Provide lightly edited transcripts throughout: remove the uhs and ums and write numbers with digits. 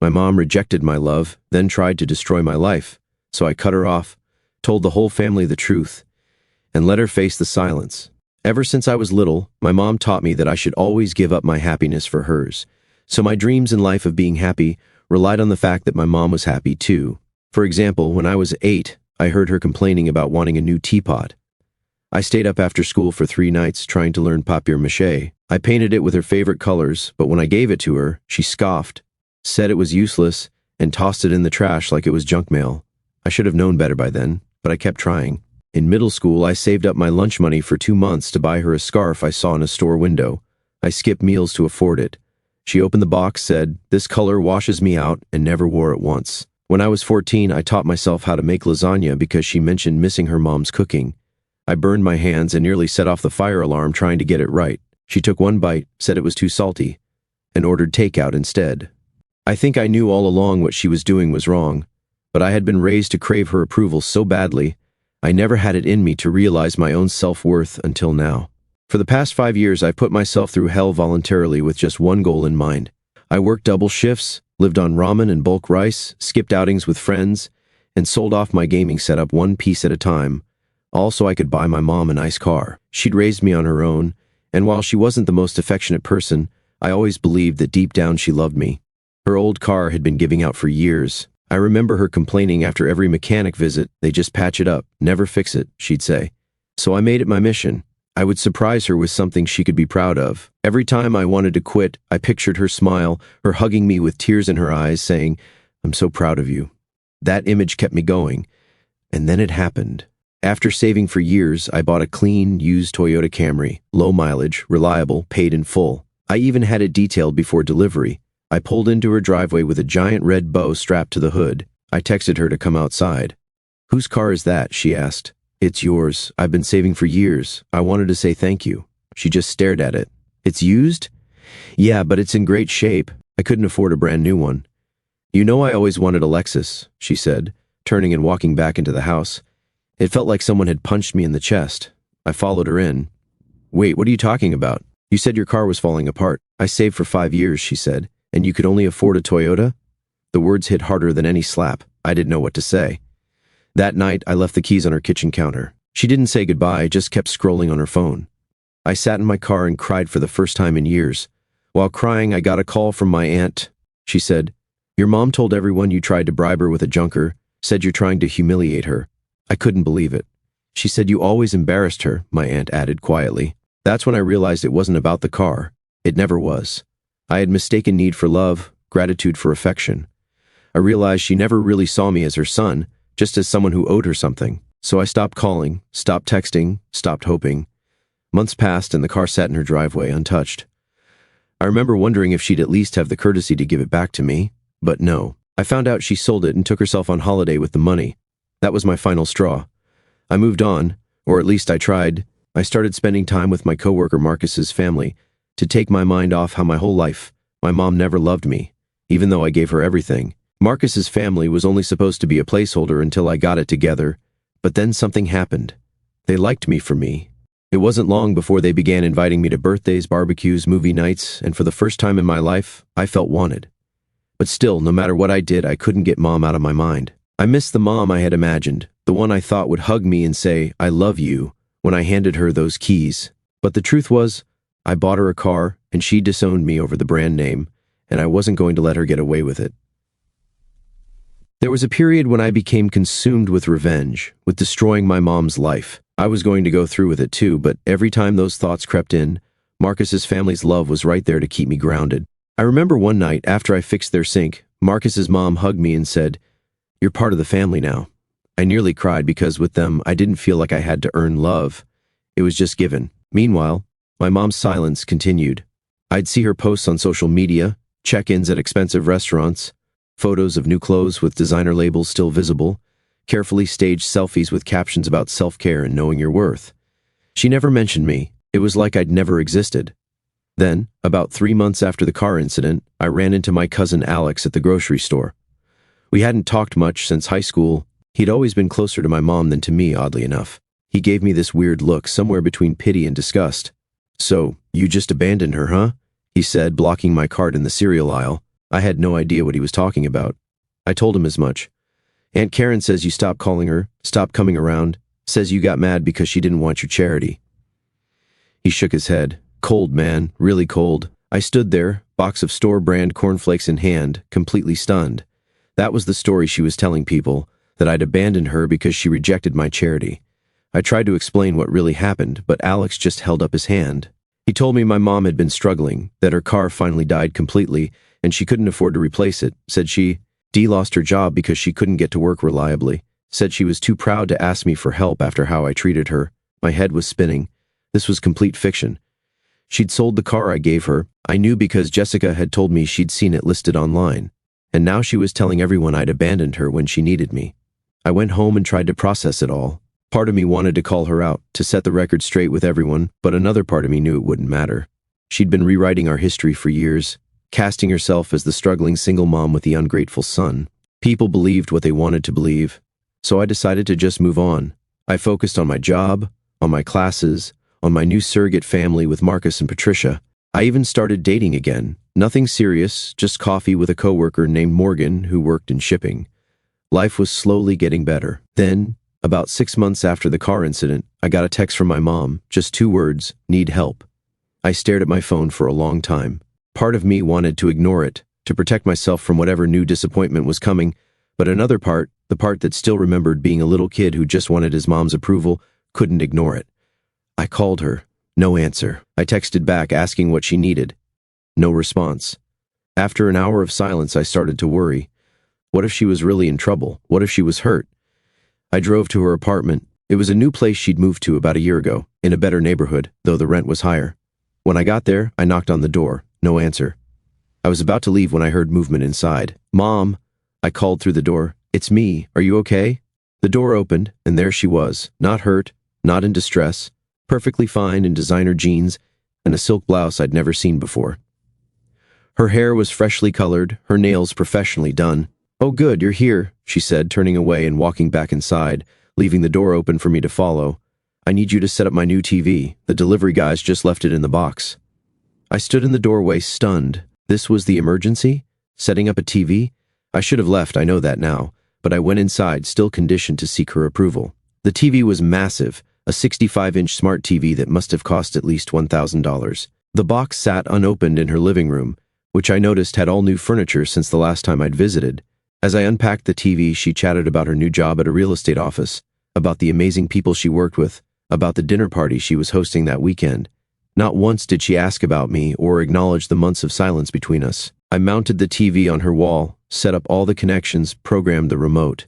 My mom rejected my love, then tried to destroy my life, so I cut her off, told the whole family the truth, and let her face the silence. Ever since I was little, my mom taught me that I should always give up my happiness for hers. So my dreams in life of being happy relied on the fact that my mom was happy too. For example, when I was 8, I heard her complaining about wanting a new teapot. I stayed up after school for 3 nights trying to learn papier-mâché. I painted it with her favorite colors, but when I gave it to her, she scoffed, said it was useless, and tossed it in the trash like it was junk mail. I should have known better by then, but I kept trying. In middle school, I saved up my lunch money for 2 months to buy her a scarf I saw in a store window. I skipped meals to afford it. She opened the box, said, "This color washes me out," and never wore it once. When I was 14, I taught myself how to make lasagna because she mentioned missing her mom's cooking. I burned my hands and nearly set off the fire alarm trying to get it right. She took one bite, said it was too salty, and ordered takeout instead. I think I knew all along what she was doing was wrong, but I had been raised to crave her approval so badly, I never had it in me to realize my own self-worth until now. For the past 5 years, I've put myself through hell voluntarily with just one goal in mind. I worked double shifts, lived on ramen and bulk rice, skipped outings with friends, and sold off my gaming setup one piece at a time, all so I could buy my mom a nice car. She'd raised me on her own, and while she wasn't the most affectionate person, I always believed that deep down she loved me. Her old car had been giving out for years. I remember her complaining after every mechanic visit, "They just patch it up, never fix it," she'd say. So I made it my mission. I would surprise her with something she could be proud of. Every time I wanted to quit, I pictured her smile, her hugging me with tears in her eyes, saying, "I'm so proud of you." That image kept me going. And then it happened. After saving for years, I bought a clean, used Toyota Camry, low mileage, reliable, paid in full. I even had it detailed before delivery. I pulled into her driveway with a giant red bow strapped to the hood. I texted her to come outside. "Whose car is that?" she asked. "It's yours. I've been saving for years. I wanted to say thank you." She just stared at it. "It's used?" "Yeah, but it's in great shape. I couldn't afford a brand new one." "You know I always wanted a Lexus," she said, turning and walking back into the house. It felt like someone had punched me in the chest. I followed her in. "Wait, what are you talking about? You said your car was falling apart." "I saved for 5 years," she said. "And you could only afford a Toyota?" The words hit harder than any slap. I didn't know what to say. That night, I left the keys on her kitchen counter. She didn't say goodbye, just kept scrolling on her phone. I sat in my car and cried for the first time in years. While crying, I got a call from my aunt. She said, "Your mom told everyone you tried to bribe her with a junker, said you're trying to humiliate her." I couldn't believe it. "She said you always embarrassed her," my aunt added quietly. That's when I realized it wasn't about the car. It never was. I had mistaken need for love, gratitude for affection. I realized she never really saw me as her son, just as someone who owed her something. So I stopped calling, stopped texting, stopped hoping. Months passed and the car sat in her driveway, untouched. I remember wondering if she'd at least have the courtesy to give it back to me, but no. I found out she sold it and took herself on holiday with the money. That was my final straw. I moved on, or at least I tried. I started spending time with my coworker Marcus's family to take my mind off how my whole life, my mom never loved me, even though I gave her everything. Marcus's family was only supposed to be a placeholder until I got it together, but then something happened. They liked me for me. It wasn't long before they began inviting me to birthdays, barbecues, movie nights, and for the first time in my life, I felt wanted. But still, no matter what I did, I couldn't get mom out of my mind. I missed the mom I had imagined, the one I thought would hug me and say, "I love you," when I handed her those keys. But the truth was, I bought her a car, and she disowned me over the brand name, and I wasn't going to let her get away with it. There was a period when I became consumed with revenge, with destroying my mom's life. I was going to go through with it too, but every time those thoughts crept in, Marcus's family's love was right there to keep me grounded. I remember one night, after I fixed their sink, Marcus's mom hugged me and said, "You're part of the family now." I nearly cried because with them, I didn't feel like I had to earn love. It was just given. Meanwhile, my mom's silence continued. I'd see her posts on social media, check-ins at expensive restaurants, photos of new clothes with designer labels still visible, carefully staged selfies with captions about self-care and knowing your worth. She never mentioned me. It was like I'd never existed. Then, about 3 months after the car incident, I ran into my cousin Alex at the grocery store. We hadn't talked much since high school. He'd always been closer to my mom than to me, oddly enough. He gave me this weird look, somewhere between pity and disgust. "So, you just abandoned her, huh?" he said, blocking my cart in the cereal aisle. I had no idea what he was talking about. I told him as much. Aunt Karen says you stopped calling her, stopped coming around, says you got mad because she didn't want your charity. He shook his head. Cold, man, really cold. I stood there, box of store-brand cornflakes in hand, completely stunned. That was the story she was telling people, that I'd abandoned her because she rejected my charity. I tried to explain what really happened, but Alex just held up his hand. He told me my mom had been struggling, that her car finally died completely, and she couldn't afford to replace it. Said Dee lost her job because she couldn't get to work reliably. Said she was too proud to ask me for help after how I treated her. My head was spinning. This was complete fiction. She'd sold the car I gave her. I knew because Jessica had told me she'd seen it listed online. And now she was telling everyone I'd abandoned her when she needed me. I went home and tried to process it all. Part of me wanted to call her out, to set the record straight with everyone, but another part of me knew it wouldn't matter. She'd been rewriting our history for years, casting herself as the struggling single mom with the ungrateful son. People believed what they wanted to believe, so I decided to just move on. I focused on my job, on my classes, on my new surrogate family with Marcus and Patricia. I even started dating again. Nothing serious, just coffee with a coworker named Morgan who worked in shipping. Life was slowly getting better. Then, about 6 months after the car incident, I got a text from my mom, just 2 words, need help. I stared at my phone for a long time. Part of me wanted to ignore it, to protect myself from whatever new disappointment was coming, but another part, the part that still remembered being a little kid who just wanted his mom's approval, couldn't ignore it. I called her. No answer. I texted back asking what she needed. No response. After an hour of silence, I started to worry. What if she was really in trouble? What if she was hurt? I drove to her apartment. It was a new place she'd moved to about a year ago, in a better neighborhood, though the rent was higher. When I got there, I knocked on the door. No answer. I was about to leave when I heard movement inside. Mom! I called through the door. It's me. Are you okay? The door opened, and there she was, not hurt, not in distress, perfectly fine in designer jeans and a silk blouse I'd never seen before. Her hair was freshly colored, her nails professionally done. Oh good, you're here, she said, turning away and walking back inside, leaving the door open for me to follow. I need you to set up my new TV. The delivery guys just left it in the box. I stood in the doorway, stunned. This was the emergency? Setting up a TV? I should have left, I know that now, but I went inside, still conditioned to seek her approval. The TV was massive, a 65-inch smart TV that must have cost at least $1,000. The box sat unopened in her living room, which I noticed had all new furniture since the last time I'd visited. As I unpacked the TV, she chatted about her new job at a real estate office, about the amazing people she worked with, about the dinner party she was hosting that weekend. Not once did she ask about me or acknowledge the months of silence between us. I mounted the TV on her wall, set up all the connections, programmed the remote.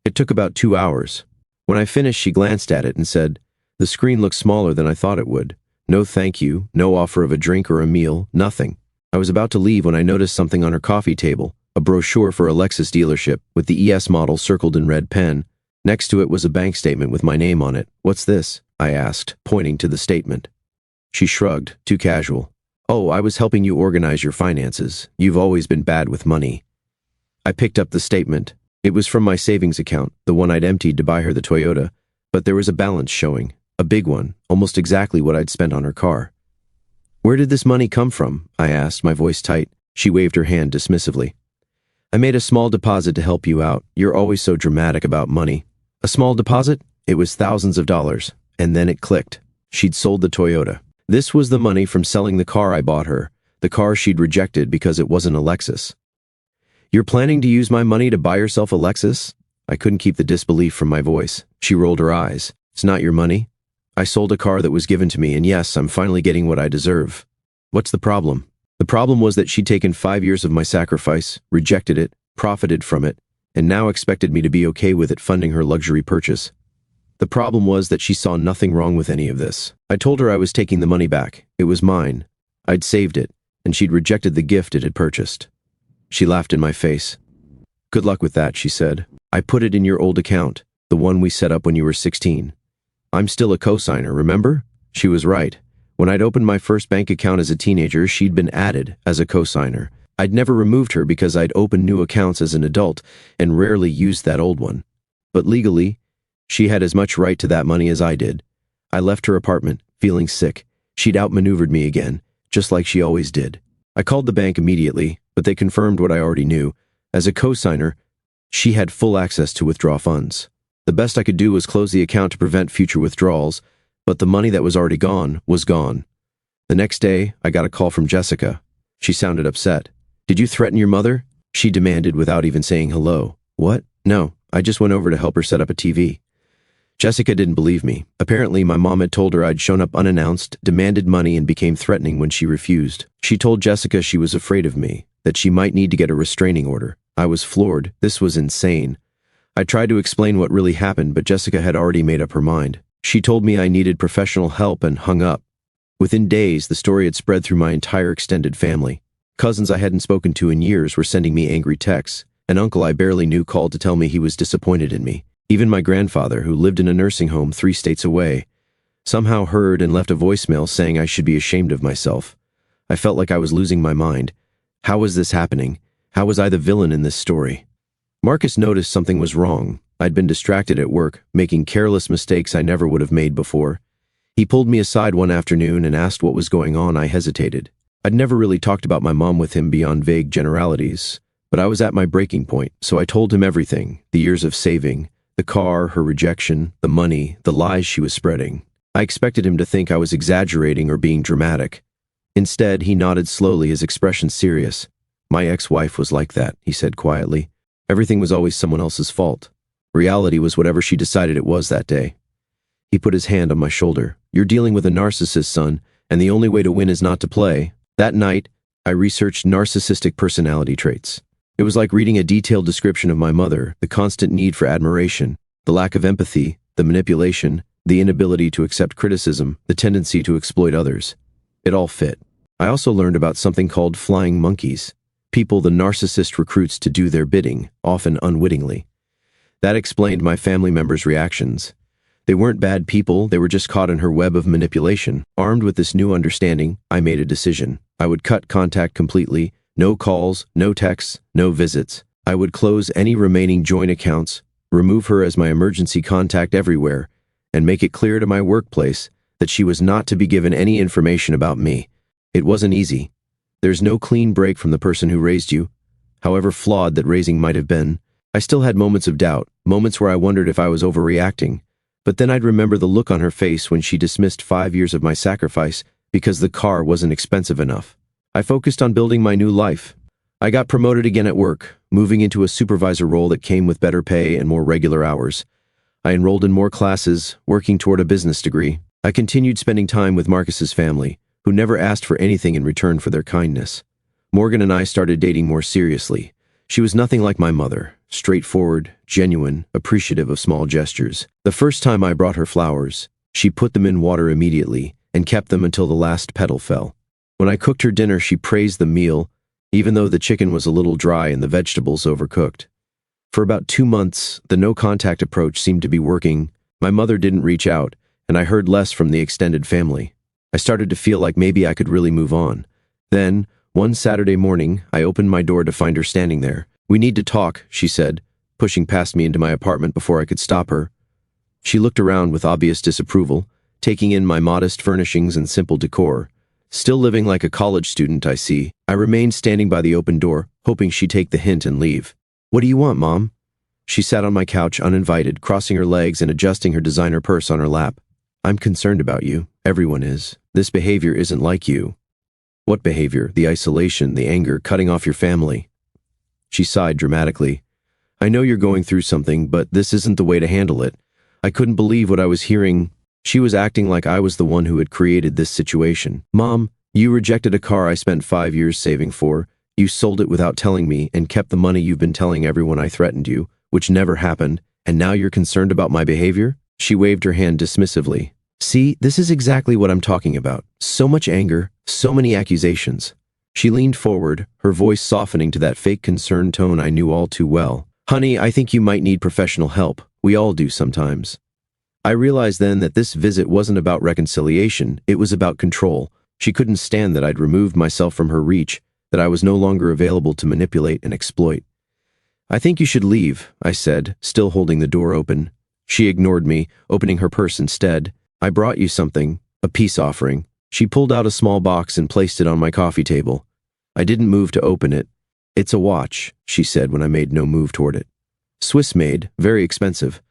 It took about 2 hours. When I finished, she glanced at it and said, "The screen looks smaller than I thought it would. No thank you, no offer of a drink or a meal, nothing." I was about to leave when I noticed something on her coffee table, a brochure for a Lexus dealership with the ES model circled in red pen. Next to it was a bank statement with my name on it. "What's this?" I asked, pointing to the statement. She shrugged, too casual. "Oh, I was helping you organize your finances. You've always been bad with money." I picked up the statement. It was from my savings account, the one I'd emptied to buy her the Toyota, but there was a balance showing, a big one, almost exactly what I'd spent on her car. "Where did this money come from?" I asked, my voice tight. She waved her hand dismissively. "I made a small deposit to help you out. You're always so dramatic about money." "A small deposit?" It was thousands of dollars, and then it clicked. She'd sold the Toyota. This was the money from selling the car I bought her, the car she'd rejected because it wasn't a Lexus. "You're planning to use my money to buy yourself a Lexus?" I couldn't keep the disbelief from my voice. She rolled her eyes. "It's not your money. I sold a car that was given to me, and yes, I'm finally getting what I deserve." "What's the problem?" The problem was that she'd taken 5 years of my sacrifice, rejected it, profited from it, and now expected me to be okay with it funding her luxury purchase. The problem was that she saw nothing wrong with any of this. I told her I was taking the money back. It was mine. I'd saved it, and she'd rejected the gift it had purchased. She laughed in my face. "Good luck with that," she said. "I put it in your old account, the one we set up when you were 16. I'm still a cosigner, remember?" She was right. When I'd opened my first bank account as a teenager, she'd been added as a cosigner. I'd never removed her because I'd opened new accounts as an adult and rarely used that old one. But legally, she had as much right to that money as I did. I left her apartment, feeling sick. She'd outmaneuvered me again, just like she always did. I called the bank immediately. but they confirmed what I already knew. As a co-signer, she had full access to withdraw funds. The best I could do was close the account to prevent future withdrawals, but the money that was already gone was gone. The next day, I got a call from Jessica. She sounded upset. "Did you threaten your mother?" she demanded without even saying hello. "What? No, I just went over to help her set up a TV." Jessica didn't believe me. Apparently, my mom had told her I'd shown up unannounced, demanded money, and became threatening when she refused. She told Jessica she was afraid of me, that she might need to get a restraining order. I was floored. This was insane. I tried to explain what really happened, but Jessica had already made up her mind. She told me I needed professional help and hung up. Within days, the story had spread through my entire extended family. Cousins I hadn't spoken to in years were sending me angry texts. An uncle I barely knew called to tell me he was disappointed in me. Even my grandfather, who lived in a nursing home 3 states away, somehow heard and left a voicemail saying I should be ashamed of myself. I felt like I was losing my mind. How was this happening? How was I the villain in this story? Marcus noticed something was wrong. I'd been distracted at work, making careless mistakes I never would have made before. He pulled me aside one afternoon and asked what was going on. I hesitated. I'd never really talked about my mom with him beyond vague generalities, but I was at my breaking point, so I told him everything: the years of saving, the car, her rejection, the money, the lies she was spreading. I expected him to think I was exaggerating or being dramatic. Instead, he nodded slowly, his expression serious. "My ex-wife was like that," he said quietly. "Everything was always someone else's fault. Reality was whatever she decided it was that day." He put his hand on my shoulder. "You're dealing with a narcissist, son, and the only way to win is not to play." That night, I researched narcissistic personality traits. It was like reading a detailed description of my mother: the constant need for admiration, the lack of empathy, the manipulation, the inability to accept criticism, the tendency to exploit others. It all fit. I also learned about something called flying monkeys, people the narcissist recruits to do their bidding, often unwittingly. That explained my family members' reactions. They weren't bad people, they were just caught in her web of manipulation. Armed with this new understanding, I made a decision. I would cut contact completely. No calls, no texts, no visits. I would close any remaining joint accounts, remove her as my emergency contact everywhere, and make it clear to my workplace that she was not to be given any information about me. It wasn't easy. There's no clean break from the person who raised you. However flawed that raising might have been, I still had moments of doubt, moments where I wondered if I was overreacting. But then I'd remember the look on her face when she dismissed 5 years of my sacrifice because the car wasn't expensive enough. I focused on building my new life. I got promoted again at work, moving into a supervisor role that came with better pay and more regular hours. I enrolled in more classes, working toward a business degree. I continued spending time with Marcus's family, who never asked for anything in return for their kindness. Morgan and I started dating more seriously. She was nothing like my mother, straightforward, genuine, appreciative of small gestures. The first time I brought her flowers, she put them in water immediately and kept them until the last petal fell. When I cooked her dinner, she praised the meal, even though the chicken was a little dry and the vegetables overcooked. For about 2 months, the no-contact approach seemed to be working. My mother didn't reach out, and I heard less from the extended family. I started to feel like maybe I could really move on. Then, one Saturday morning, I opened my door to find her standing there. "We need to talk," she said, pushing past me into my apartment before I could stop her. She looked around with obvious disapproval, taking in my modest furnishings and simple decor. Still living like a college student, I see. I remained standing by the open door, hoping she'd take the hint and leave. "What do you want, Mom?" She sat on my couch uninvited, crossing her legs and adjusting her designer purse on her lap. "I'm concerned about you. Everyone is. This behavior isn't like you." "What behavior? The isolation, the anger, cutting off your family." She sighed dramatically. "I know you're going through something, but this isn't the way to handle it." I couldn't believe what I was hearing. She was acting like I was the one who had created this situation. "Mom, you rejected a car I spent 5 years saving for. You sold it without telling me and kept the money you've been telling everyone I threatened you, which never happened, and now you're concerned about my behavior?" She waved her hand dismissively. "See, this is exactly what I'm talking about. So much anger, so many accusations." She leaned forward, her voice softening to that fake concern tone I knew all too well. "Honey, I think you might need professional help. We all do sometimes." I realized then that this visit wasn't about reconciliation, it was about control. She couldn't stand that I'd removed myself from her reach, that I was no longer available to manipulate and exploit. "I think you should leave," I said, still holding the door open. She ignored me, opening her purse instead. "I brought you something, a peace offering." She pulled out a small box and placed it on my coffee table. I didn't move to open it. "It's a watch," she said when I made no move toward it. "Swiss made, very expensive.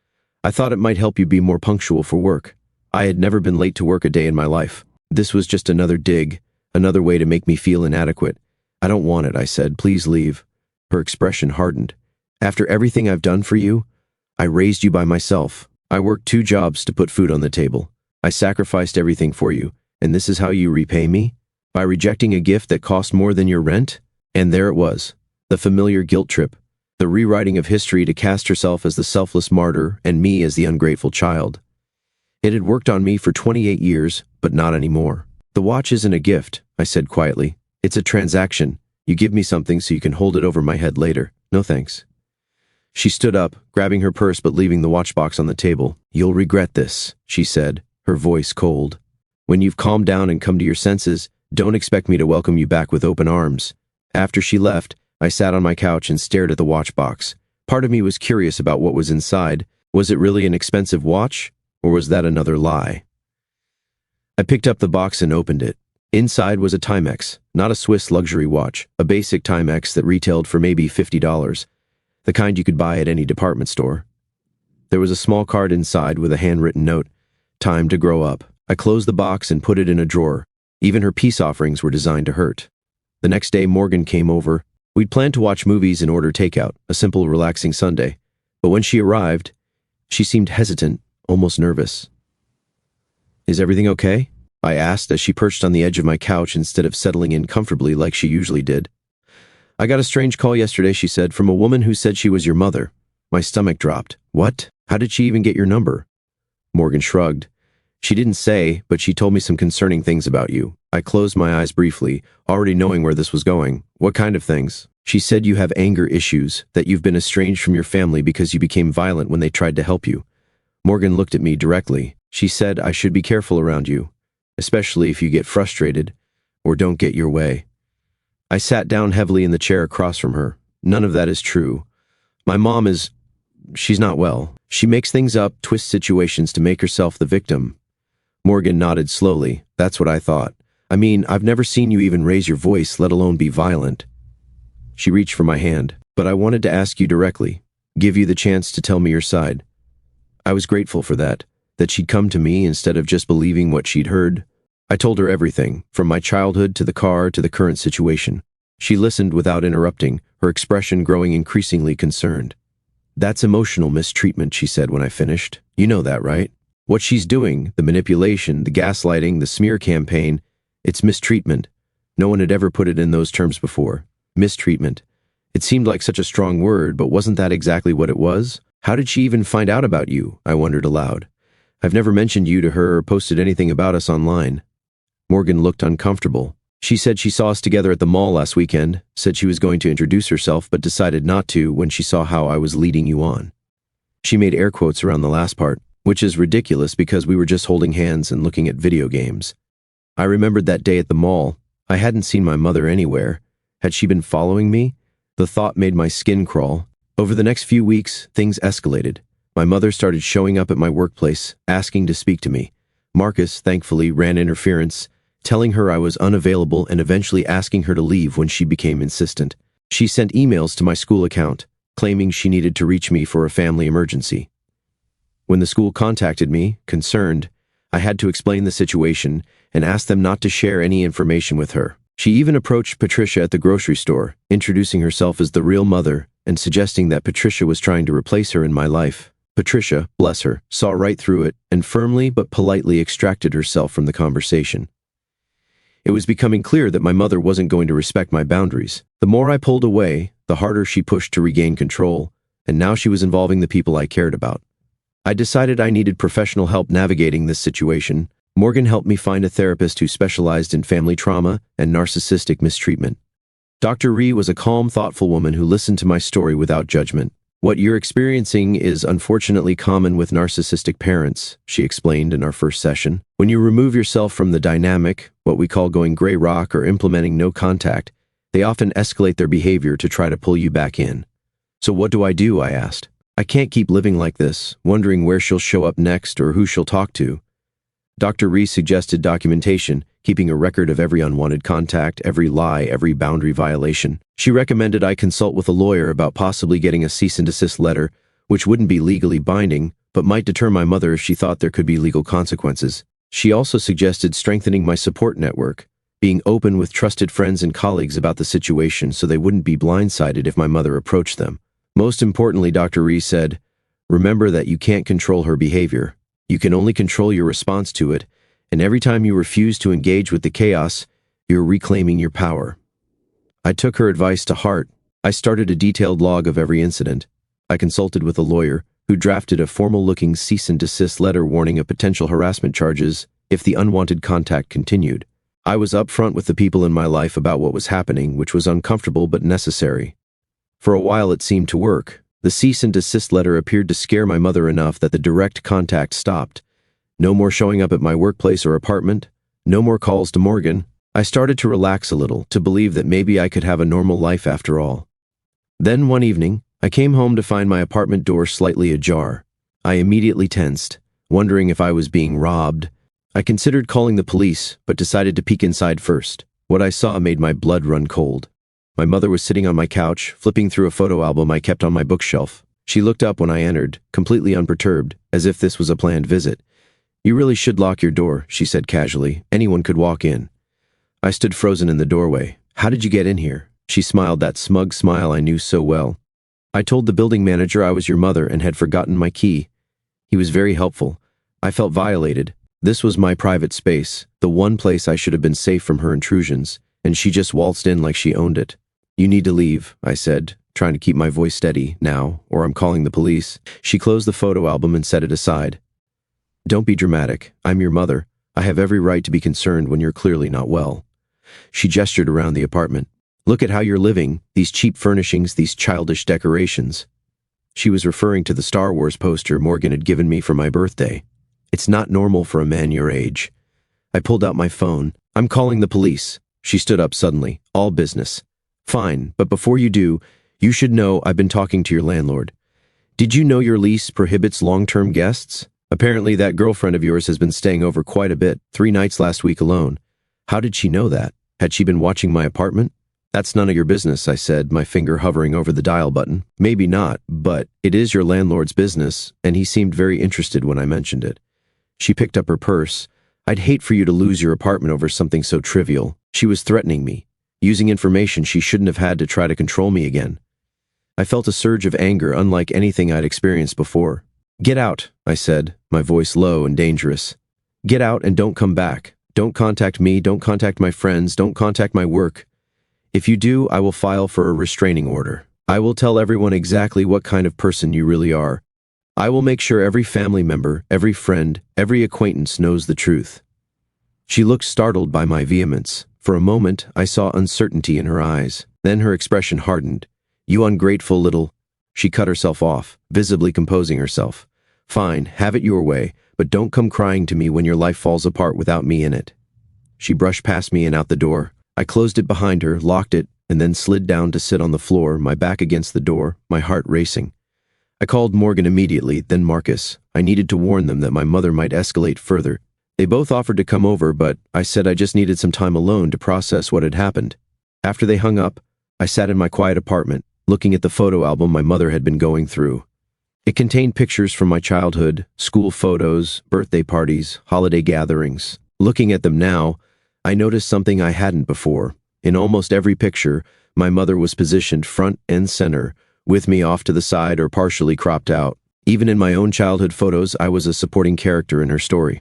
I thought it might help you be more punctual for work. I had never been late to work a day in my life. This was just another dig, another way to make me feel inadequate. "I don't want it," I said. "Please leave." Her expression hardened. "After everything I've done for you? I raised you by myself. I worked 2 jobs to put food on the table. I sacrificed everything for you, and this is how you repay me? By rejecting a gift that cost more than your rent?" And there it was, the familiar guilt trip, the rewriting of history to cast herself as the selfless martyr and me as the ungrateful child. It had worked on me for 28 years, but not anymore. "The watch isn't a gift," I said quietly. "It's a transaction. You give me something so you can hold it over my head later. No thanks." She stood up, grabbing her purse but leaving the watch box on the table. "You'll regret this," she said, her voice cold. "When you've calmed down and come to your senses, don't expect me to welcome you back with open arms." After she left, I sat on my couch and stared at the watch box. Part of me was curious about what was inside. Was it really an expensive watch, or was that another lie? I picked up the box and opened it. Inside was a Timex, not a Swiss luxury watch, a basic Timex that retailed for maybe $50, the kind you could buy at any department store. There was a small card inside with a handwritten note, "Time to grow up." I closed the box and put it in a drawer. Even her peace offerings were designed to hurt. The next day, Morgan came over. We'd planned to watch movies and order takeout, a simple, relaxing Sunday. But when she arrived, she seemed hesitant, almost nervous. "Is everything okay?" I asked as she perched on the edge of my couch instead of settling in comfortably like she usually did. "I got a strange call yesterday," she said, "from a woman who said she was your mother." My stomach dropped. "What? How did she even get your number?" Morgan shrugged. "She didn't say, but she told me some concerning things about you." I closed my eyes briefly, already knowing where this was going. "What kind of things?" "She said you have anger issues, that you've been estranged from your family because you became violent when they tried to help you." Morgan looked at me directly. "She said I should be careful around you, especially if you get frustrated or don't get your way." I sat down heavily in the chair across from her. "None of that is true. My mom she's not well. She makes things up, twists situations to make herself the victim." Morgan nodded slowly. "That's what I thought. I mean, I've never seen you even raise your voice, let alone be violent." She reached for my hand. "But I wanted to ask you directly, give you the chance to tell me your side." I was grateful for that she'd come to me instead of just believing what she'd heard. I told her everything, from my childhood to the car to the current situation. She listened without interrupting, her expression growing increasingly concerned. "That's emotional mistreatment," she said when I finished. "You know that, right? What she's doing, the manipulation, the gaslighting, the smear campaign, it's mistreatment. No one had ever put it in those terms before. Mistreatment. It seemed like such a strong word, but wasn't that exactly what it was? How did she even find out about you?" I wondered aloud. "I've never mentioned you to her or posted anything about us online." Morgan looked uncomfortable. "She said she saw us together at the mall last weekend, said she was going to introduce herself but decided not to when she saw how I was leading you on." She made air quotes around the last part, which is ridiculous because we were just holding hands and looking at video games. I remembered that day at the mall. I hadn't seen my mother anywhere. Had she been following me? The thought made my skin crawl. Over the next few weeks, things escalated. My mother started showing up at my workplace, asking to speak to me. Marcus, thankfully, ran interference, telling her I was unavailable and eventually asking her to leave when she became insistent. She sent emails to my school account, claiming she needed to reach me for a family emergency. When the school contacted me, concerned, I had to explain the situation and ask them not to share any information with her. She even approached Patricia at the grocery store, introducing herself as the real mother and suggesting that Patricia was trying to replace her in my life. Patricia, bless her, saw right through it and firmly but politely extracted herself from the conversation. It was becoming clear that my mother wasn't going to respect my boundaries. The more I pulled away, the harder she pushed to regain control, and now she was involving the people I cared about. I decided I needed professional help navigating this situation. Morgan helped me find a therapist who specialized in family trauma and narcissistic mistreatment. Dr. Ree was a calm, thoughtful woman who listened to my story without judgment. "What you're experiencing is unfortunately common with narcissistic parents," she explained in our first session. "When you remove yourself from the dynamic, what we call going gray rock or implementing no contact, they often escalate their behavior to try to pull you back in." "So what do?" I asked. "I can't keep living like this, wondering where she'll show up next or who she'll talk to." Dr. Ree suggested documentation, keeping a record of every unwanted contact, every lie, every boundary violation. She recommended I consult with a lawyer about possibly getting a cease and desist letter, which wouldn't be legally binding, but might deter my mother if she thought there could be legal consequences. She also suggested strengthening my support network, being open with trusted friends and colleagues about the situation so they wouldn't be blindsided if my mother approached them. Most importantly, Dr. Ree said, remember that you can't control her behavior. You can only control your response to it, and every time you refuse to engage with the chaos, you're reclaiming your power. I took her advice to heart. I started a detailed log of every incident. I consulted with a lawyer who drafted a formal-looking cease and desist letter warning of potential harassment charges if the unwanted contact continued. I was upfront with the people in my life about what was happening, which was uncomfortable but necessary. For a while it seemed to work. The cease and desist letter appeared to scare my mother enough that the direct contact stopped. No more showing up at my workplace or apartment. No more calls to Morgan. I started to relax a little, to believe that maybe I could have a normal life after all. Then one evening, I came home to find my apartment door slightly ajar. I immediately tensed, wondering if I was being robbed. I considered calling the police, but decided to peek inside first. What I saw made my blood run cold. My mother was sitting on my couch, flipping through a photo album I kept on my bookshelf. She looked up when I entered, completely unperturbed, as if this was a planned visit. You really should lock your door, she said casually. Anyone could walk in. I stood frozen in the doorway. How did you get in here? She smiled, that smug smile I knew so well. I told the building manager I was your mother and had forgotten my key. He was very helpful. I felt violated. This was my private space, the one place I should have been safe from her intrusions, and she just waltzed in like she owned it. You need to leave, I said, trying to keep my voice steady, now, or I'm calling the police. She closed the photo album and set it aside. Don't be dramatic. I'm your mother. I have every right to be concerned when you're clearly not well. She gestured around the apartment. Look at how you're living, these cheap furnishings, these childish decorations. She was referring to the Star Wars poster Morgan had given me for my birthday. It's not normal for a man your age. I pulled out my phone. I'm calling the police. She stood up suddenly. All business. Fine, but before you do, you should know I've been talking to your landlord. Did you know your lease prohibits long-term guests? Apparently that girlfriend of yours has been staying over quite a bit, 3 nights last week alone. How did she know that? Had she been watching my apartment? That's none of your business, I said, my finger hovering over the dial button. Maybe not, but it is your landlord's business, and he seemed very interested when I mentioned it. She picked up her purse. I'd hate for you to lose your apartment over something so trivial. She was threatening me, using information she shouldn't have had to try to control me again. I felt a surge of anger unlike anything I'd experienced before. Get out, I said, my voice low and dangerous. Get out and don't come back. Don't contact me, don't contact my friends, don't contact my work. If you do, I will file for a restraining order. I will tell everyone exactly what kind of person you really are. I will make sure every family member, every friend, every acquaintance knows the truth. She looked startled by my vehemence. For a moment, I saw uncertainty in her eyes. Then her expression hardened. You ungrateful little... She cut herself off, visibly composing herself. Fine, have it your way, but don't come crying to me when your life falls apart without me in it. She brushed past me and out the door. I closed it behind her, locked it, and then slid down to sit on the floor, my back against the door, my heart racing. I called Morgan immediately, then Marcus. I needed to warn them that my mother might escalate further. They both offered to come over, but I said I just needed some time alone to process what had happened. After they hung up, I sat in my quiet apartment, looking at the photo album my mother had been going through. It contained pictures from my childhood, school photos, birthday parties, holiday gatherings. Looking at them now, I noticed something I hadn't before. In almost every picture, my mother was positioned front and center, with me off to the side or partially cropped out. Even in my own childhood photos, I was a supporting character in her story.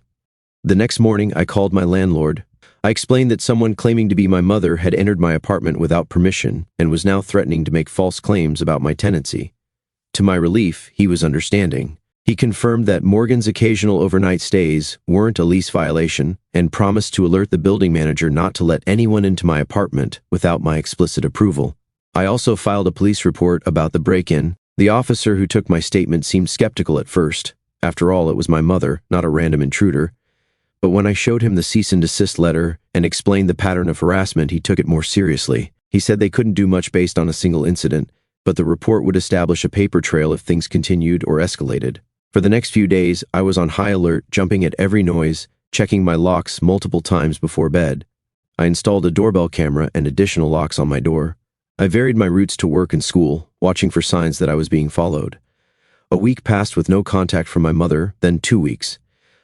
The next morning, I called my landlord. I explained that someone claiming to be my mother had entered my apartment without permission and was now threatening to make false claims about my tenancy. To my relief, he was understanding. He confirmed that Morgan's occasional overnight stays weren't a lease violation and promised to alert the building manager not to let anyone into my apartment without my explicit approval. I also filed a police report about the break-in. The officer who took my statement seemed skeptical at first. After all, it was my mother, not a random intruder. But when I showed him the cease and desist letter and explained the pattern of harassment, he took it more seriously. He said they couldn't do much based on a single incident, but the report would establish a paper trail if things continued or escalated. For the next few days, I was on high alert, jumping at every noise, checking my locks multiple times before bed. I installed a doorbell camera and additional locks on my door. I varied my routes to work and school, watching for signs that I was being followed. A week passed with no contact from my mother, then 2 weeks.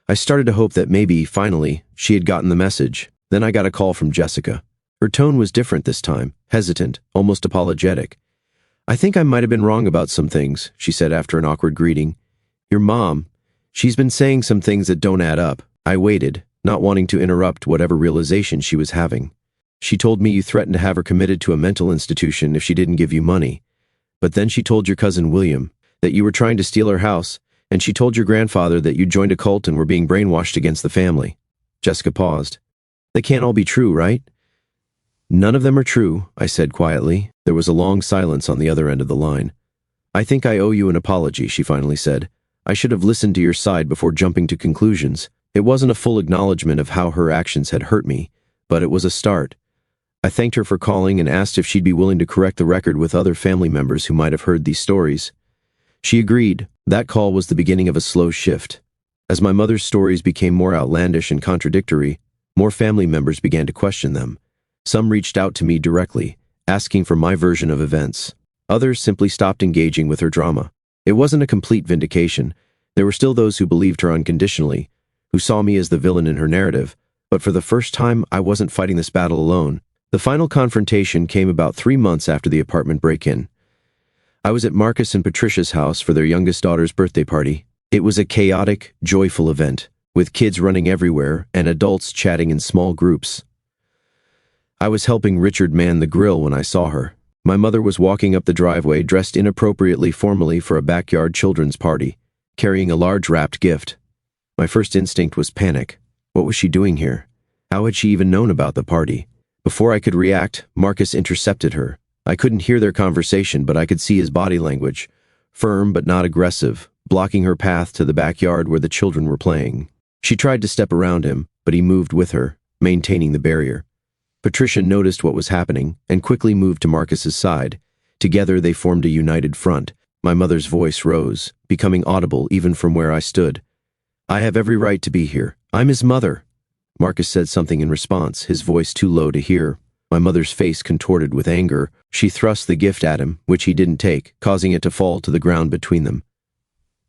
I started to hope that maybe, finally, she had gotten the message. Then I got a call from Jessica. Her tone was different this time, hesitant, almost apologetic. "I think I might have been wrong about some things," she said after an awkward greeting. "Your mom, she's been saying some things that don't add up." I waited, not wanting to interrupt whatever realization she was having. "She told me you threatened to have her committed to a mental institution if she didn't give you money. But then she told your cousin William that you were trying to steal her house, and she told your grandfather that you joined a cult and were being brainwashed against the family." Jessica paused. "They can't all be true, right?" "None of them are true," I said quietly. There was a long silence on the other end of the line. "I think I owe you an apology," she finally said. "I should have listened to your side before jumping to conclusions." It wasn't a full acknowledgement of how her actions had hurt me, but it was a start. I thanked her for calling and asked if she'd be willing to correct the record with other family members who might have heard these stories. She agreed. That call was the beginning of a slow shift. As my mother's stories became more outlandish and contradictory, more family members began to question them. Some reached out to me directly, asking for my version of events. Others simply stopped engaging with her drama. It wasn't a complete vindication. There were still those who believed her unconditionally, who saw me as the villain in her narrative, but for the first time, I wasn't fighting this battle alone. The final confrontation came about 3 months after the apartment break-in. I was at Marcus and Patricia's house for their youngest daughter's birthday party. It was a chaotic, joyful event, with kids running everywhere and adults chatting in small groups. I was helping Richard man the grill when I saw her. My mother was walking up the driveway dressed inappropriately formally for a backyard children's party, carrying a large wrapped gift. My first instinct was panic. What was she doing here? How had she even known about the party? Before I could react, Marcus intercepted her. I couldn't hear their conversation, but I could see his body language, firm but not aggressive, blocking her path to the backyard where the children were playing. She tried to step around him, but he moved with her, maintaining the barrier. Patricia noticed what was happening and quickly moved to Marcus's side. Together they formed a united front. My mother's voice rose, becoming audible even from where I stood. "I have every right to be here. I'm his mother." Marcus said something in response, his voice too low to hear. My mother's face contorted with anger. She thrust the gift at him, which he didn't take, causing it to fall to the ground between them.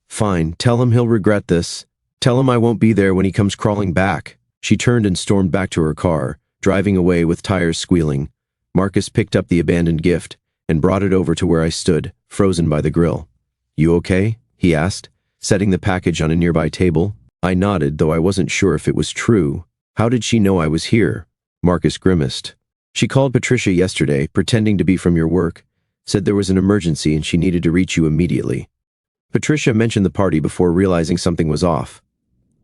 "Fine, tell him he'll regret this. Tell him I won't be there when he comes crawling back." She turned and stormed back to her car, driving away with tires squealing. Marcus picked up the abandoned gift and brought it over to where I stood, frozen by the grill. "You okay?" he asked, setting the package on a nearby table. I nodded, though I wasn't sure if it was true. "How did she know I was here?" Marcus grimaced. "She called Patricia yesterday, pretending to be from your work, said there was an emergency and she needed to reach you immediately." Patricia mentioned the party before realizing something was off.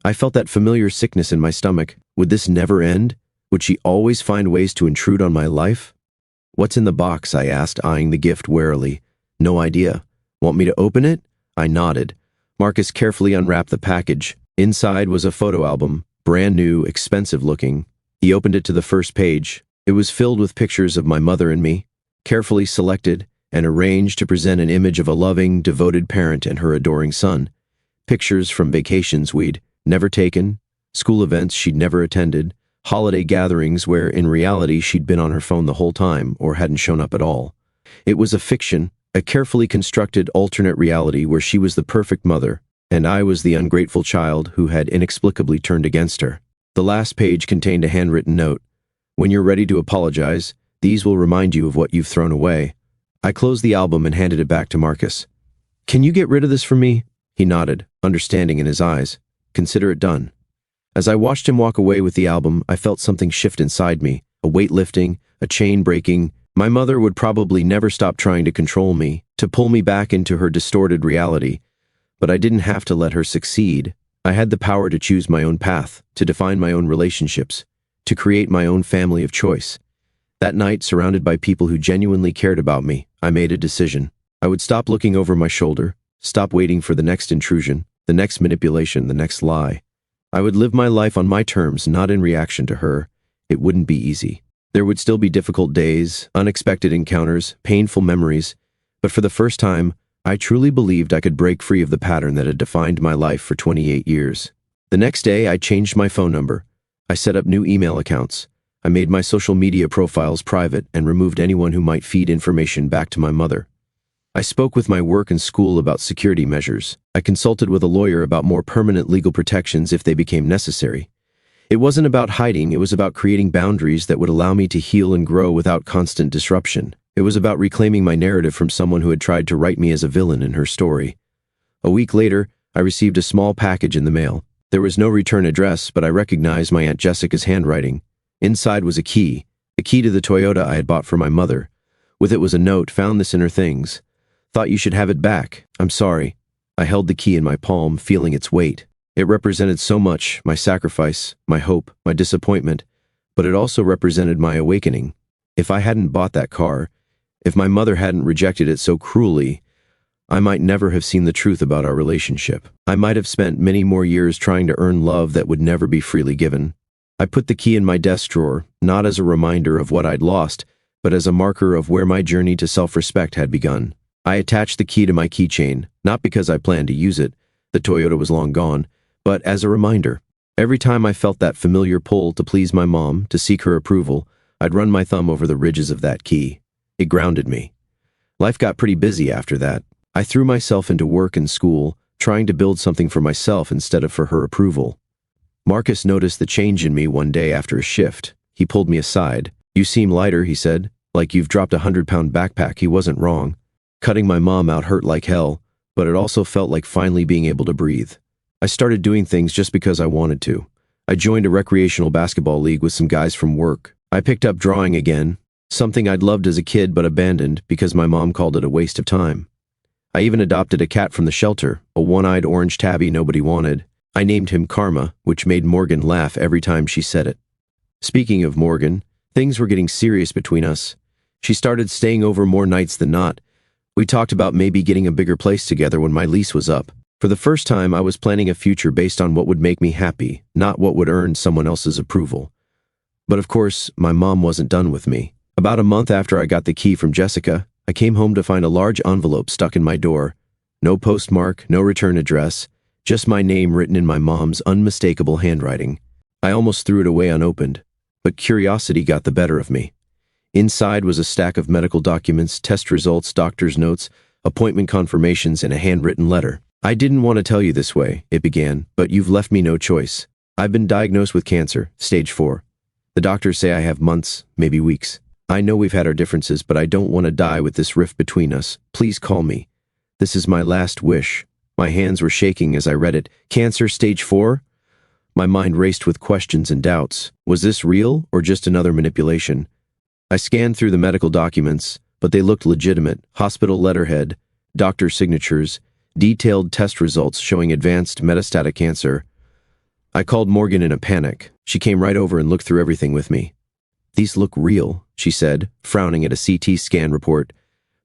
I felt that familiar sickness in my stomach. Would this never end? Would she always find ways to intrude on my life? "What's in the box?" I asked, eyeing the gift warily. "No idea. Want me to open it?" I nodded. Marcus carefully unwrapped the package. Inside was a photo album, brand new, expensive looking. He opened it to the first page. It was filled with pictures of my mother and me, carefully selected and arranged to present an image of a loving, devoted parent and her adoring son. Pictures from vacations we'd never taken, school events she'd never attended, holiday gatherings where, in reality, she'd been on her phone the whole time or hadn't shown up at all. It was a fiction, a carefully constructed alternate reality where she was the perfect mother, and I was the ungrateful child who had inexplicably turned against her. The last page contained a handwritten note. "When you're ready to apologize, these will remind you of what you've thrown away." I closed the album and handed it back to Marcus. "Can you get rid of this for me?" He nodded, understanding in his eyes. "Consider it done." As I watched him walk away with the album, I felt something shift inside me, a weight lifting, a chain breaking. My mother would probably never stop trying to control me, to pull me back into her distorted reality. But I didn't have to let her succeed. I had the power to choose my own path, to define my own relationships, to create my own family of choice. That night, surrounded by people who genuinely cared about me, I made a decision. I would stop looking over my shoulder, stop waiting for the next intrusion, the next manipulation, the next lie. I would live my life on my terms, not in reaction to her. It wouldn't be easy. There would still be difficult days, unexpected encounters, painful memories, but for the first time, I truly believed I could break free of the pattern that had defined my life for 28 years. The next day, I changed my phone number. I set up new email accounts. I made my social media profiles private and removed anyone who might feed information back to my mother. I spoke with my work and school about security measures. I consulted with a lawyer about more permanent legal protections if they became necessary. It wasn't about hiding, it was about creating boundaries that would allow me to heal and grow without constant disruption. It was about reclaiming my narrative from someone who had tried to write me as a villain in her story. A week later, I received a small package in the mail. There was no return address, but I recognized my Aunt Jessica's handwriting. Inside was a key, the key to the Toyota I had bought for my mother. With it was a note, "Found this in her things. Thought you should have it back. I'm sorry." I held the key in my palm, feeling its weight. It represented so much, my sacrifice, my hope, my disappointment, but it also represented my awakening. If I hadn't bought that car, if my mother hadn't rejected it so cruelly, I might never have seen the truth about our relationship. I might have spent many more years trying to earn love that would never be freely given. I put the key in my desk drawer, not as a reminder of what I'd lost, but as a marker of where my journey to self-respect had begun. I attached the key to my keychain, not because I planned to use it, the Toyota was long gone, but as a reminder. Every time I felt that familiar pull to please my mom, to seek her approval, I'd run my thumb over the ridges of that key. It grounded me. Life got pretty busy after that. I threw myself into work and school, trying to build something for myself instead of for her approval. Marcus noticed the change in me one day after a shift. He pulled me aside. "You seem lighter," he said. "Like you've dropped a 100-pound backpack." He wasn't wrong. Cutting my mom out hurt like hell, but it also felt like finally being able to breathe. I started doing things just because I wanted to. I joined a recreational basketball league with some guys from work. I picked up drawing again, something I'd loved as a kid but abandoned because my mom called it a waste of time. I even adopted a cat from the shelter, a one-eyed orange tabby nobody wanted. I named him Karma, which made Morgan laugh every time she said it. Speaking of Morgan, things were getting serious between us. She started staying over more nights than not. We talked about maybe getting a bigger place together when my lease was up. For the first time, I was planning a future based on what would make me happy, not what would earn someone else's approval. But of course, my mom wasn't done with me. About a month after I got the key from Jessica, I came home to find a large envelope stuck in my door. No postmark, no return address, just my name written in my mom's unmistakable handwriting. I almost threw it away unopened, but curiosity got the better of me. Inside was a stack of medical documents, test results, doctor's notes, appointment confirmations, and a handwritten letter. "I didn't want to tell you this way," it began, "but you've left me no choice. I've been diagnosed with cancer, stage 4. The doctors say I have months, maybe weeks. I know we've had our differences, but I don't want to die with this rift between us. Please call me. This is my last wish." My hands were shaking as I read it. Cancer, stage 4? My mind raced with questions and doubts. Was this real or just another manipulation? I scanned through the medical documents, but they looked legitimate. Hospital letterhead, doctor signatures, detailed test results showing advanced metastatic cancer. I called Morgan in a panic. She came right over and looked through everything with me. "These look real," she said, frowning at a CT scan report.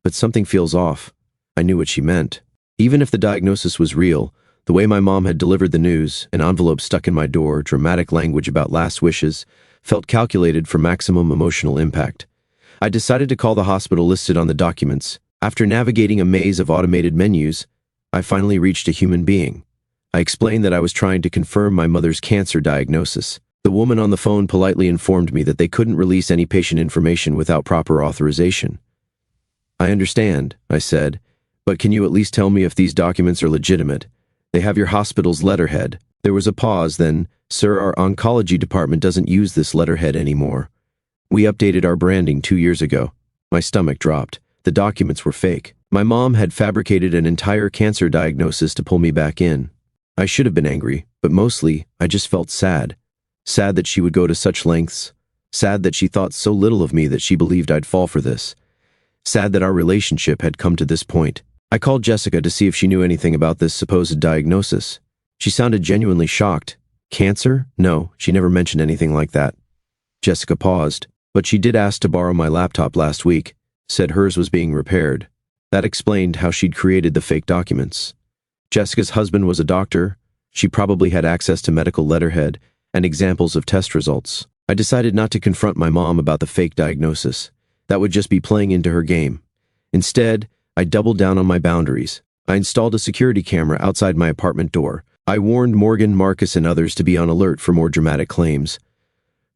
"But something feels off." I knew what she meant. Even if the diagnosis was real, the way my mom had delivered the news, an envelope stuck in my door, dramatic language about last wishes, felt calculated for maximum emotional impact. I decided to call the hospital listed on the documents. After navigating a maze of automated menus, I finally reached a human being. I explained that I was trying to confirm my mother's cancer diagnosis. The woman on the phone politely informed me that they couldn't release any patient information without proper authorization. "I understand," I said, "but can you at least tell me if these documents are legitimate? They have your hospital's letterhead." There was a pause, then, "Sir, our oncology department doesn't use this letterhead anymore. We updated our branding 2 years ago." My stomach dropped. The documents were fake. My mom had fabricated an entire cancer diagnosis to pull me back in. I should have been angry, but mostly, I just felt sad. Sad that she would go to such lengths. Sad that she thought so little of me that she believed I'd fall for this. Sad that our relationship had come to this point. I called Jessica to see if she knew anything about this supposed diagnosis. She sounded genuinely shocked. "Cancer? No, she never mentioned anything like that." Jessica paused, but she did ask to borrow my laptop last week, said hers was being repaired. That explained how she'd created the fake documents. Jessica's husband was a doctor. She probably had access to medical letterhead and examples of test results. I decided not to confront my mom about the fake diagnosis. That would just be playing into her game. Instead, I doubled down on my boundaries. I installed a security camera outside my apartment door. I warned Morgan, Marcus, and others to be on alert for more dramatic claims.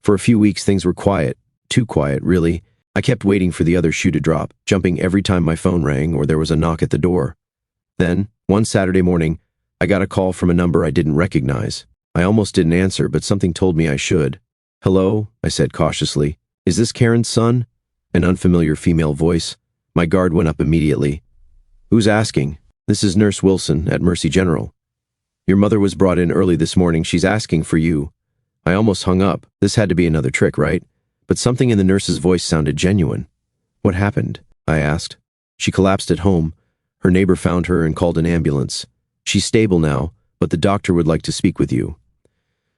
For a few weeks, things were quiet. Too quiet, really. I kept waiting for the other shoe to drop, jumping every time my phone rang or there was a knock at the door. Then, one Saturday morning, I got a call from a number I didn't recognize. I almost didn't answer, but something told me I should. "Hello," I said cautiously. "Is this Karen's son?" An unfamiliar female voice. My guard went up immediately. "Who's asking?" "This is Nurse Wilson at Mercy General. Your mother was brought in early this morning. She's asking for you." I almost hung up. This had to be another trick, right? But something in the nurse's voice sounded genuine. "What happened?" I asked. "She collapsed at home. Her neighbor found her and called an ambulance. She's stable now, but the doctor would like to speak with you."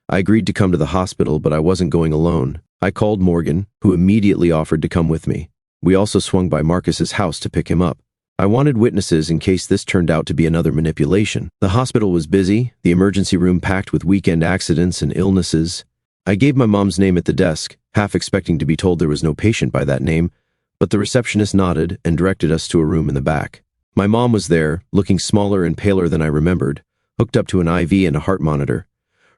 I agreed to come to the hospital, but I wasn't going alone. I called Morgan, who immediately offered to come with me. We also swung by Marcus's house to pick him up. I wanted witnesses in case this turned out to be another manipulation. The hospital was busy, the emergency room packed with weekend accidents and illnesses. I gave my mom's name at the desk, half expecting to be told there was no patient by that name, but the receptionist nodded and directed us to a room in the back. My mom was there, looking smaller and paler than I remembered, hooked up to an IV and a heart monitor.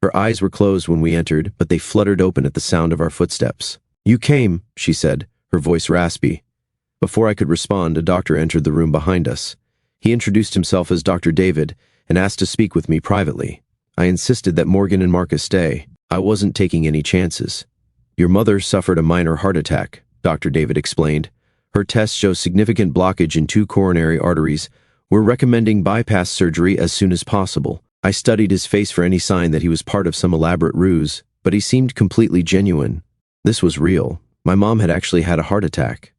Her eyes were closed when we entered, but they fluttered open at the sound of our footsteps. "You came," she said, her voice raspy. Before I could respond, a doctor entered the room behind us. He introduced himself as Dr. David and asked to speak with me privately. I insisted that Morgan and Marcus stay. I wasn't taking any chances. "Your mother suffered a minor heart attack," Dr. David explained. "Her tests show significant blockage in 2 coronary arteries. We're recommending bypass surgery as soon as possible." I studied his face for any sign that he was part of some elaborate ruse, but he seemed completely genuine. This was real. My mom had actually had a heart attack.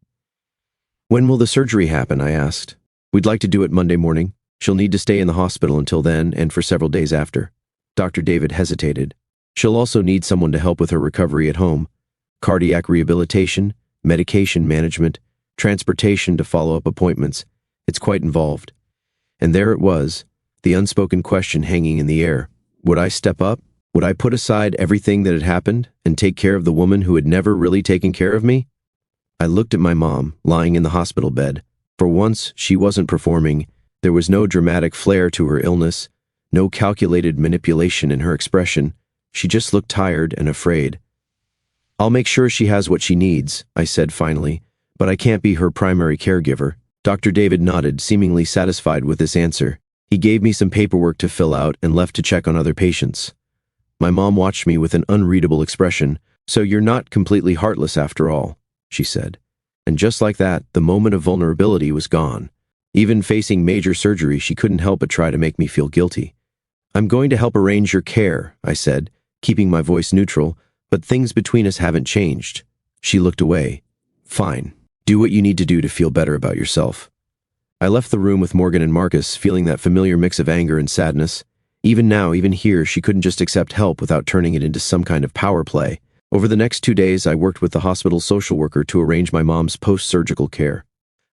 "When will the surgery happen?" I asked. "We'd like to do it Monday morning. She'll need to stay in the hospital until then and for several days after." Dr. David hesitated. "She'll also need someone to help with her recovery at home. Cardiac rehabilitation, medication management, transportation to follow-up appointments. It's quite involved." And there it was, the unspoken question hanging in the air. Would I step up? Would I put aside everything that had happened and take care of the woman who had never really taken care of me? I looked at my mom, lying in the hospital bed. For once, she wasn't performing. There was no dramatic flair to her illness, no calculated manipulation in her expression. She just looked tired and afraid. "I'll make sure she has what she needs," I said finally, "but I can't be her primary caregiver." Dr. David nodded, seemingly satisfied with this answer. He gave me some paperwork to fill out and left to check on other patients. My mom watched me with an unreadable expression. "So you're not completely heartless after all," she said. And just like that, the moment of vulnerability was gone. Even facing major surgery, she couldn't help but try to make me feel guilty. "I'm going to help arrange your care," I said, keeping my voice neutral, "but things between us haven't changed." She looked away. "Fine. Do what you need to do to feel better about yourself." I left the room with Morgan and Marcus, feeling that familiar mix of anger and sadness. Even now, even here, she couldn't just accept help without turning it into some kind of power play. Over the next 2 days, I worked with the hospital social worker to arrange my mom's post-surgical care.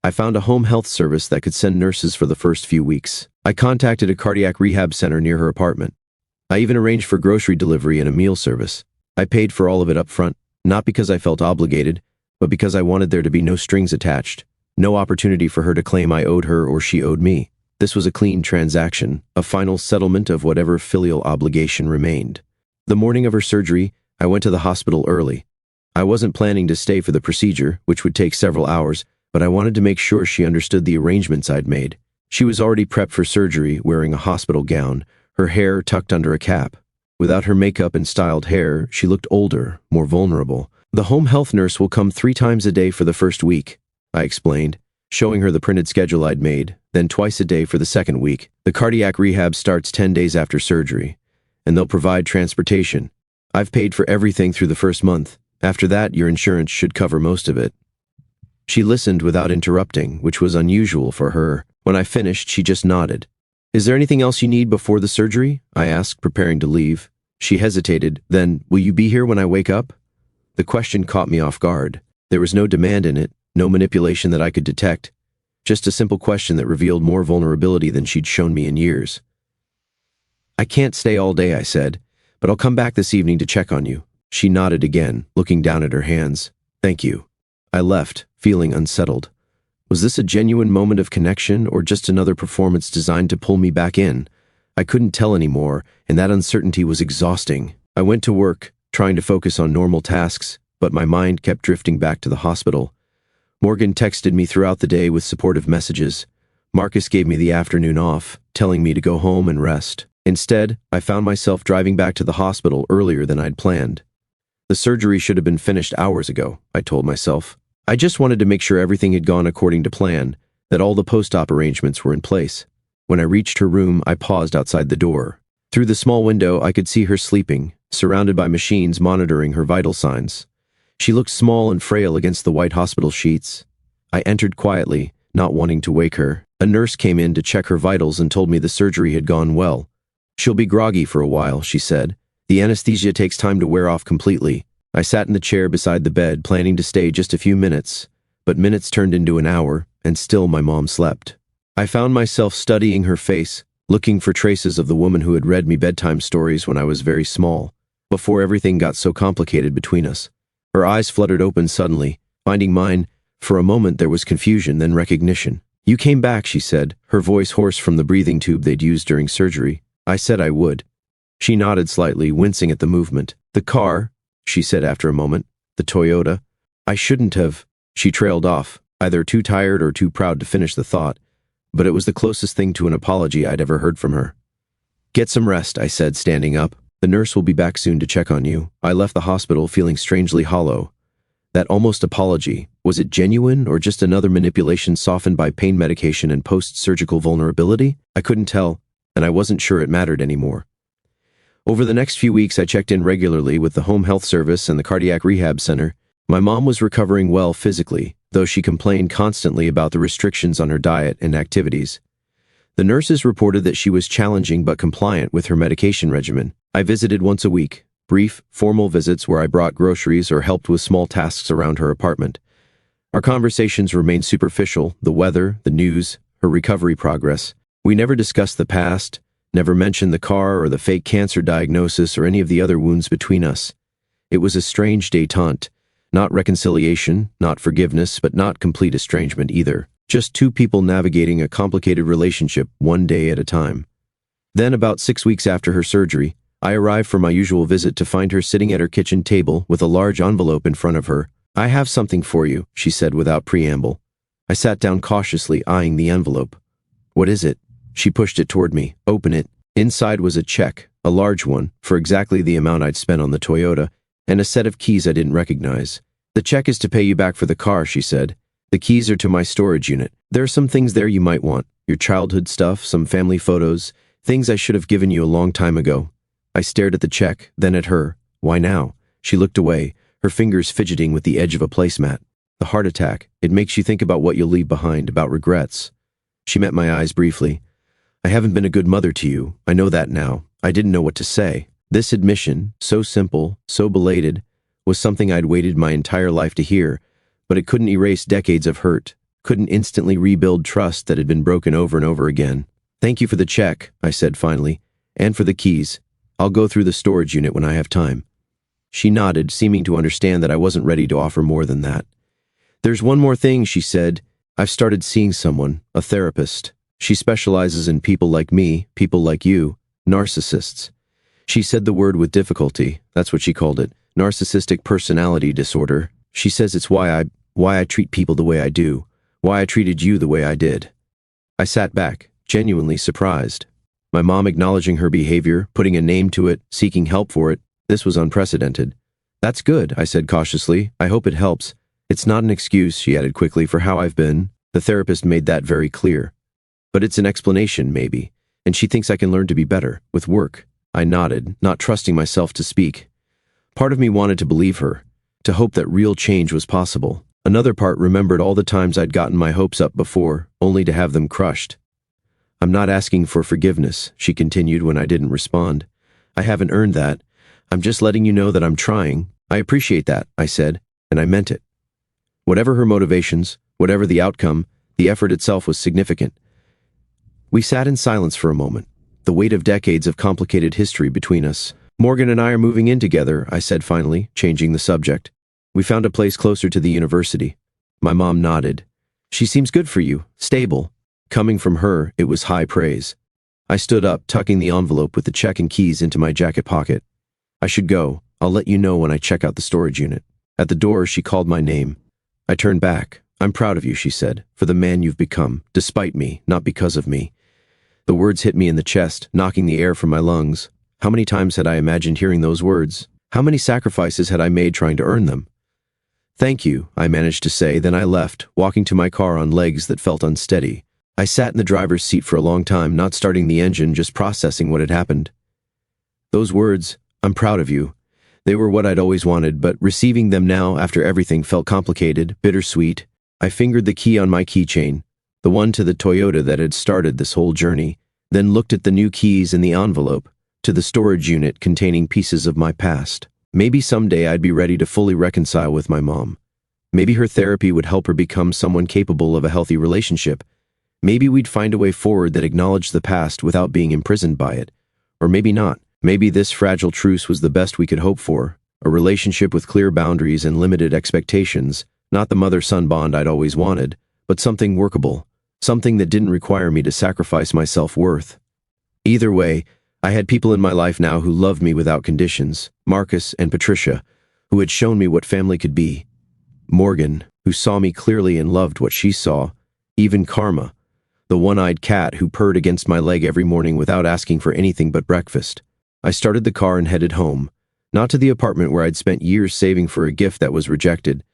I found a home health service that could send nurses for the first few weeks. I contacted a cardiac rehab center near her apartment. I even arranged for grocery delivery and a meal service. I paid for all of it up front, not because I felt obligated, but because I wanted there to be no strings attached. No opportunity for her to claim I owed her or she owed me. This was a clean transaction, a final settlement of whatever filial obligation remained. The morning of her surgery, I went to the hospital early. I wasn't planning to stay for the procedure, which would take several hours, but I wanted to make sure she understood the arrangements I'd made. She was already prepped for surgery, wearing a hospital gown, her hair tucked under a cap. Without her makeup and styled hair, she looked older, more vulnerable. "The home health nurse will come 3 times a day for the first week," I explained, showing her the printed schedule I'd made, then twice a day for the second week. "The cardiac rehab starts 10 days after surgery, and they'll provide transportation. I've paid for everything through the first month. After that, your insurance should cover most of it." She listened without interrupting, which was unusual for her. When I finished, she just nodded. "Is there anything else you need before the surgery?" I asked, preparing to leave. She hesitated, then, "Will you be here when I wake up?" The question caught me off guard. There was no demand in it, no manipulation that I could detect. Just a simple question that revealed more vulnerability than she'd shown me in years. "I can't stay all day," I said, "but I'll come back this evening to check on you." She nodded again, looking down at her hands. "Thank you." I left, feeling unsettled. Was this a genuine moment of connection or just another performance designed to pull me back in? I couldn't tell anymore, and that uncertainty was exhausting. I went to work, trying to focus on normal tasks, but my mind kept drifting back to the hospital. Morgan texted me throughout the day with supportive messages. Marcus gave me the afternoon off, telling me to go home and rest. Instead, I found myself driving back to the hospital earlier than I'd planned. The surgery should have been finished hours ago, I told myself. I just wanted to make sure everything had gone according to plan, that all the post-op arrangements were in place. When I reached her room, I paused outside the door. Through the small window, I could see her sleeping, surrounded by machines monitoring her vital signs. She looked small and frail against the white hospital sheets. I entered quietly, not wanting to wake her. A nurse came in to check her vitals and told me the surgery had gone well. "She'll be groggy for a while," she said. "The anesthesia takes time to wear off completely." I sat in the chair beside the bed, planning to stay just a few minutes, but minutes turned into an hour, and still my mom slept. I found myself studying her face, looking for traces of the woman who had read me bedtime stories when I was very small, before everything got so complicated between us. Her eyes fluttered open suddenly, finding mine. For a moment there was confusion, then recognition. "You came back," she said, her voice hoarse from the breathing tube they'd used during surgery. I said I would. She nodded slightly, wincing at the movement. "The car," she said after a moment. "The Toyota. I shouldn't have." She trailed off, either too tired or too proud to finish the thought, but it was the closest thing to an apology I'd ever heard from her. "Get some rest," I said, standing up. "The nurse will be back soon to check on you." I left the hospital feeling strangely hollow. That almost apology, was it genuine or just another manipulation softened by pain medication and post-surgical vulnerability? I couldn't tell, and I wasn't sure it mattered anymore. Over the next few weeks, I checked in regularly with the home health service and the cardiac rehab center. My mom was recovering well physically, though she complained constantly about the restrictions on her diet and activities. The nurses reported that she was challenging but compliant with her medication regimen. I visited once a week, brief, formal visits where I brought groceries or helped with small tasks around her apartment. Our conversations remained superficial: the weather, the news, her recovery progress. We never discussed the past, never mentioned the car or the fake cancer diagnosis or any of the other wounds between us. It was a strange détente, not reconciliation, not forgiveness, but not complete estrangement either. Just two people navigating a complicated relationship one day at a time. Then, about 6 weeks after her surgery, I arrived for my usual visit to find her sitting at her kitchen table with a large envelope in front of her. "I have something for you," she said without preamble. I sat down cautiously, eyeing the envelope. "What is it?" She pushed it toward me. "Open it." Inside was a check, a large one, for exactly the amount I'd spent on the Toyota, and a set of keys I didn't recognize. "The check is to pay you back for the car," she said. "The keys are to my storage unit. There are some things there you might want. Your childhood stuff, some family photos, things I should have given you a long time ago." I stared at the check, then at her. "Why now?" She looked away, her fingers fidgeting with the edge of a placemat. "The heart attack. It makes you think about what you'll leave behind, about regrets." She met my eyes briefly. "I haven't been a good mother to you. I know that now." I didn't know what to say. This admission, so simple, so belated, was something I'd waited my entire life to hear, but it couldn't erase decades of hurt, couldn't instantly rebuild trust that had been broken over and over again. "Thank you for the check," I said finally, "and for the keys. I'll go through the storage unit when I have time." She nodded, seeming to understand that I wasn't ready to offer more than that. "There's one more thing," she said. "I've started seeing someone, a therapist. She specializes in people like me, people like you, narcissists." She said the word with difficulty. That's what she called it. Narcissistic personality disorder. She says it's why I treat people the way I do, why I treated you the way I did. I sat back, genuinely surprised. My mom acknowledging her behavior, putting a name to it, seeking help for it. This was unprecedented. "That's good," I said cautiously. "I hope it helps. It's not an excuse," she added quickly, "for how I've been." The therapist made that very clear. "But it's an explanation, maybe, and she thinks I can learn to be better, with work." I nodded, not trusting myself to speak. Part of me wanted to believe her, to hope that real change was possible. Another part remembered all the times I'd gotten my hopes up before, only to have them crushed. "I'm not asking for forgiveness," she continued when I didn't respond. "I haven't earned that. I'm just letting you know that I'm trying. I appreciate that," I said, and I meant it. Whatever her motivations, whatever the outcome, the effort itself was significant. We sat in silence for a moment, the weight of decades of complicated history between us. "Morgan and I are moving in together," I said finally, changing the subject. "We found a place closer to the university." My mom nodded. "She seems good for you, stable." Coming from her, it was high praise. I stood up, tucking the envelope with the check and keys into my jacket pocket. I should go. I'll let you know when I check out the storage unit. At the door, she called my name. I turned back. I'm proud of you, she said, for the man you've become, despite me, not because of me. The words hit me in the chest, knocking the air from my lungs. How many times had I imagined hearing those words? How many sacrifices had I made trying to earn them? Thank you, I managed to say, then I left, walking to my car on legs that felt unsteady. I sat in the driver's seat for a long time, not starting the engine, just processing what had happened. Those words, I'm proud of you, they were what I'd always wanted, but receiving them now after everything felt complicated, bittersweet. I fingered the key on my keychain, the one to the Toyota that had started this whole journey, then looked at the new keys in the envelope, to the storage unit containing pieces of my past. Maybe someday I'd be ready to fully reconcile with my mom. Maybe her therapy would help her become someone capable of a healthy relationship. Maybe we'd find a way forward that acknowledged the past without being imprisoned by it. Or maybe not. Maybe this fragile truce was the best we could hope for, a relationship with clear boundaries and limited expectations, not the mother-son bond I'd always wanted, but something workable, something that didn't require me to sacrifice my self-worth. Either way, I had people in my life now who loved me without conditions, Marcus and Patricia, who had shown me what family could be, Morgan, who saw me clearly and loved what she saw, even Karma, the one-eyed cat who purred against my leg every morning without asking for anything but breakfast. I started the car and headed home, not to the apartment where I'd spent years saving for a gift that was rejected,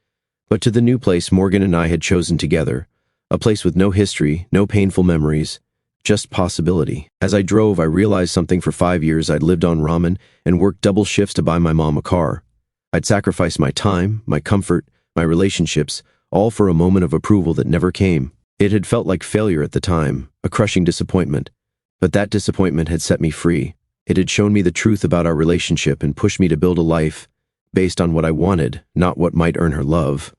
but to the new place Morgan and I had chosen together, a place with no history, no painful memories, just possibility. As I drove, I realized something. For 5 years I'd lived on ramen and worked double shifts to buy my mom a car. I'd sacrificed my time, my comfort, my relationships, all for a moment of approval that never came. It had felt like failure at the time, a crushing disappointment. But that disappointment had set me free. It had shown me the truth about our relationship and pushed me to build a life based on what I wanted, not what might earn her love.